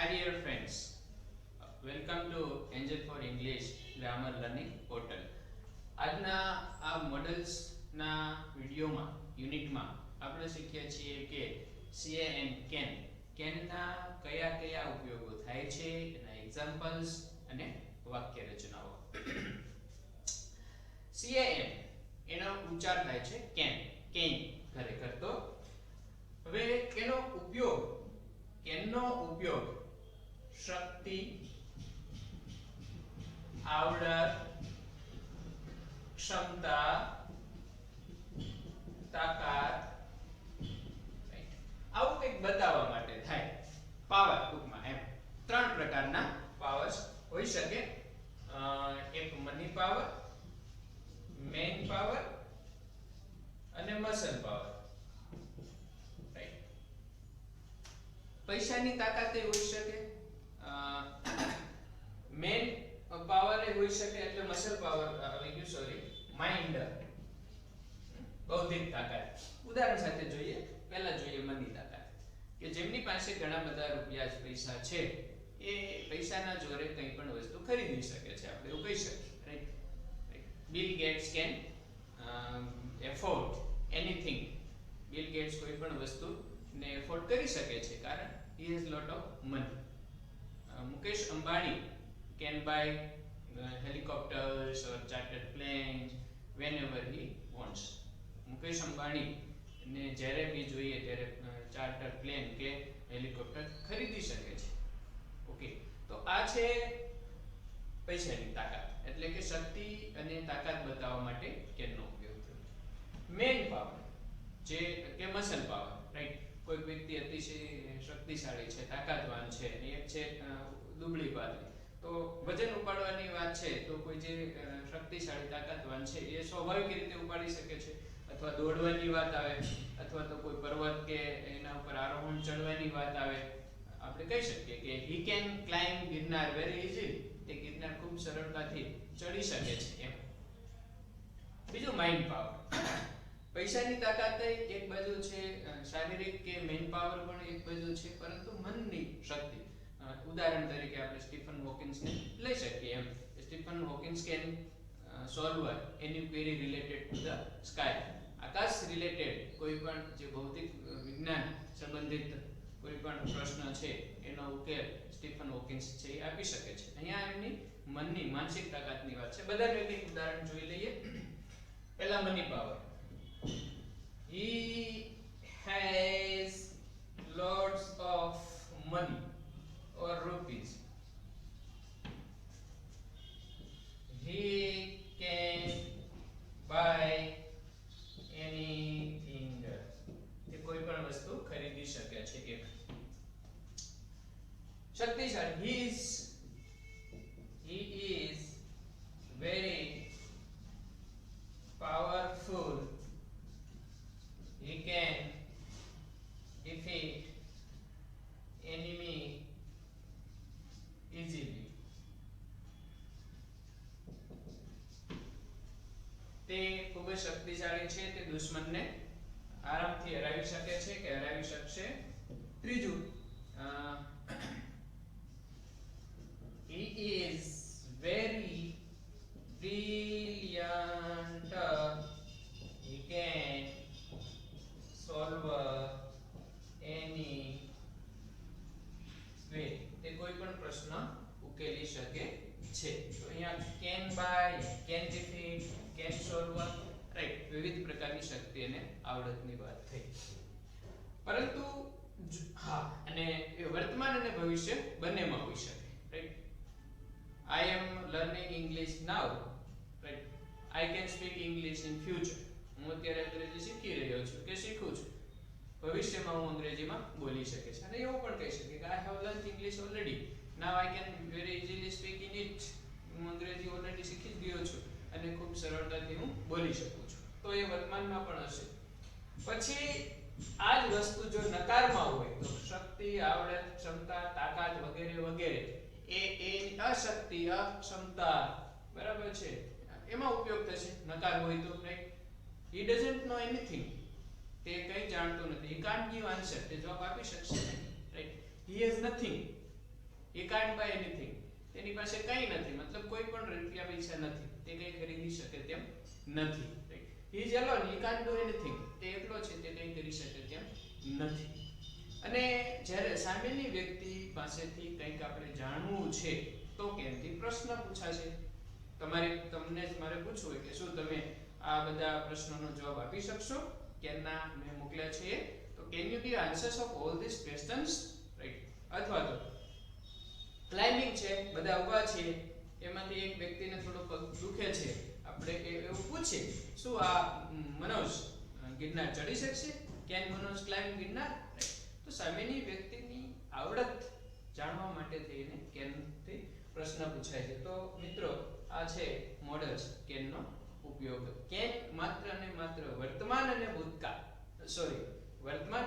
Hi dear friends, welcome to Angel for English Grammar Learning Portal. આજના આ મોડલ્સના વિડીયોમાં યુનિટમાં આપણે શીખ્યા છીએ કે CAN કેનના કયા કયા ઉપયોગો થાય છે, એના એક્ઝામ્પલ્સ અને વાક્ય રચનાઓ. CAN એનો ઉચ્ચાર થાય છે કેન ખરેખર તો. હવે એનો ઉપયોગ કેનનો ઉપયોગ શક્તિ, આવડત, ક્ષમતા, તાકાત આવું કંઈક બતાવવા માટે થાય. પાવર ટૂંકમાં એમ ત્રણ પ્રકારના પાવર્સ હોઈ શકે. એક મની પાવર, મેન પાવર અને મસલ પાવર. પૈસાની તાકાત એ હોઈ શકે, મેન પાવર એ હોઈ શકે એટલે મસલ પાવર આવી ગયું, સોરી, માઇન્ડ, બૌદ્ધિક તાકાત. ઉદાહરણ સાથે જોઈએ. પહેલા જોઈએ મની તાકાત, કે જેમની પાસે ઘણા બધા રૂપિયા પૈસા છે એ પૈસાના જોરે કંઈ પણ વસ્તુ ખરીદી શકે છે, આપણે એવું કહી શકીએ, right. Bill Gates can afford anything. Bill Gates કોઈ પણ વસ્તુ ને એફોર્ડ કરી શકે છે કારણ he has lot of money. Mukesh Ambani can buy helicopters or chartered planes whenever he wants. Mukesh Ambani ને જ્યારે બી જોઈએ ત્યારે ચાર્ટર પ્લેન કે હેલિકોપ્ટર ખરીદી શકે છે. ઓકે, તો આ છે પૈસાની તાકાત, એટલે કે શક્તિ અને તાકાત બતાવવા માટે કેનનો ઉપયોગ થયો. મેન પાવર જે કે મસલ પાવર, રાઈટ. કોઈ વ્યક્તિ અતિશય શક્તિશાળી છે, તાકાતવાન છે, અને એક છે દુબળી પાતળી, તો વજન ઉપાડવાની વાત છે તો કોઈ જે શક્તિશાળી તાકાતવાન છે એ સ્વાભાવિક રીતે ઉપાડી શકે છે. અથવા દોડવાની વાત આવે, અથવા તો કોઈ પર્વત કે એના ઉપર આરોહણ ચડવાની વાત આવે, આપણે કહી શકીએ કે he can climb Girnar very easily. તે ગિરનાર ખૂબ સરળતાથી ચડી શકે છે એમ. બીજું માઇન્ડ પાવર. પૈસાની તાકાત એક બાજુ છે, શારીરિક કે મેન પાવર પણ એક બાજુ છે, પરંતુ મનની શક્તિ. ઉદાહરણ તરીકે આપણે સ્ટીફન હોકિન્સને લઈ શકીએ એમ. Stephen Hawkins can solve any query related to the sky. આકાશ રિલેટેડ કોઈ પણ જે ભૌતિક વિજ્ઞાન સંબંધિત કોઈ પણ પ્રશ્ન છે એનો ઉકેલ સ્ટીફન હોકિન્સ છે એ આપી શકે છે. અહીંયા એમની મનની માનસિક તાકાતની વાત છે. બધાનું એક ઉદાહરણ જોઈ લઈએ. પહેલા money power. He has lots of money or rupees. He can buy anything. એ કોઈ પણ વસ્તુ ખરીદી શકે છે. એક શક્તિશાળી. He is very powerful. He can defeat enemy easily. તે ખૂબ જ શક્તિશાળી છે, તે દુશ્મનને આરામથી હરાવી શકે છે કે હરાવી શકશે. ત્રીજું, he is very brilliant. He can solve any way. તે કોઈ પણ પ્રશ્ન ઉકેલી શકે છે. તો અહીંયા can buy, can defeat, can solve, right. વિવિધ પ્રકારની શક્તિ અને આવડતની વાત થઈ. પરંતુ હા, અને વર્તમાન અને ભવિષ્ય બંનેમાં હોઈ શકે, right. I am learning English now, right. I can speak English in future. હું અત્યારે અંગ્રેજી શીખી રહ્યો છું કે શીખું છું. ભવિષ્યમાં હું અંગ્રેજીમાં બોલી શકે છે. અને એવું પણ કહી શકે કે I have learned English already. Now I can very easily speak in it. હું અંગ્રેજી ઓલરેડી શીખી જ ગયો છું અને ખૂબ સરળતાથી હું બોલી શકું છું. તો એ વર્તમાનમાં પણ હશે. પછી આ જ વસ્તુ જો નકારમાં હોય તો શક્તિ, આવડત, ક્ષમતા, તાકાત વગેરે વગેરે એ અશક્તિ, અક્ષમતા, બરાબર છે, એમાં ઉપયોગ થશે. નકાર હોય તો, right. he doesn't know anything. તે કંઈ જાણતો નથી. he can't give answer. તે જવાબ આપી શકશે નહીં, right. he has nothing. he can't buy anything. તેની પાસે કંઈ નથી, મતલબ કોઈ પણ રૂપિયા પૈસા નથી, તે કંઈ ખરીદી શકે તેમ નથી. he is alone, he can't do anything. તે એકલો છે, તે કંઈ કરી શકે તેમ નથી. અને જ્યારે સામેની વ્યક્તિ પાસેથી કંઈક આપણે જાણવું છે તો કેનથી પ્રશ્ન પૂછાશે. તમને મારે પૂછવું હોય કે શું તમે આ બધા પ્રશ્નોનો જવાબ આપી શકશો? કેનના મેં મોકલ્યા છે તો can you give answers of all this questions, right? અથવા તો ક્લાઇમ્બિંગ છે, બધા ઊભા છે, એમાંથી એક વ્યક્તિને થોડો પગ દુખે છે, આપણે એવું પૂછીએ શું આ મનોજ ગિરનાર ચડી શકશે? Can Manoj climb Girnar? તો સામેની વ્યક્તિની આવડત જાણવા માટે થઈને કેનથી પ્રશ્ન પૂછાય છે. તો મિત્રો આ છે મોડલ્સ કેનનો ઉપયોગ. કેન માત્ર અને માત્ર વર્તમાન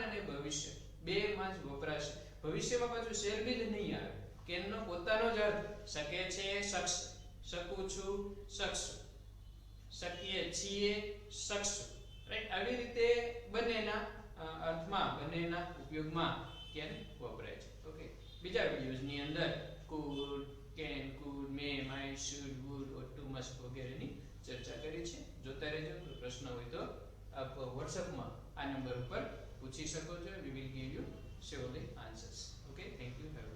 અને ભવિષ્ય બેમાં જ વપરાશે. ભવિષ્યમાં પાછું શેલ બી જ નહીં આવે. કેનનો પોતાનો જ અર્થ શકે છે, શકશે, શકું છું, શકશું, શકીએ છીએ, શકશું, રાઈટ? આવી રીતે બંનેના અર્થમાં, બંનેના ઉપયોગમાં કેન વપરાય છે. ઓકે, બીજા વિડિયોઝની અંદર could, can, could, may, might, should, would, ought to, must વગેરેની ચર્ચા કરી છે. જોતા રહેજો. કોઈ પ્રશ્ન હોય તો આપ વોટ્સએપમાં આ નંબર ઉપર પૂછી શકો છો. We will give you surely answers. Okay, thank you. Have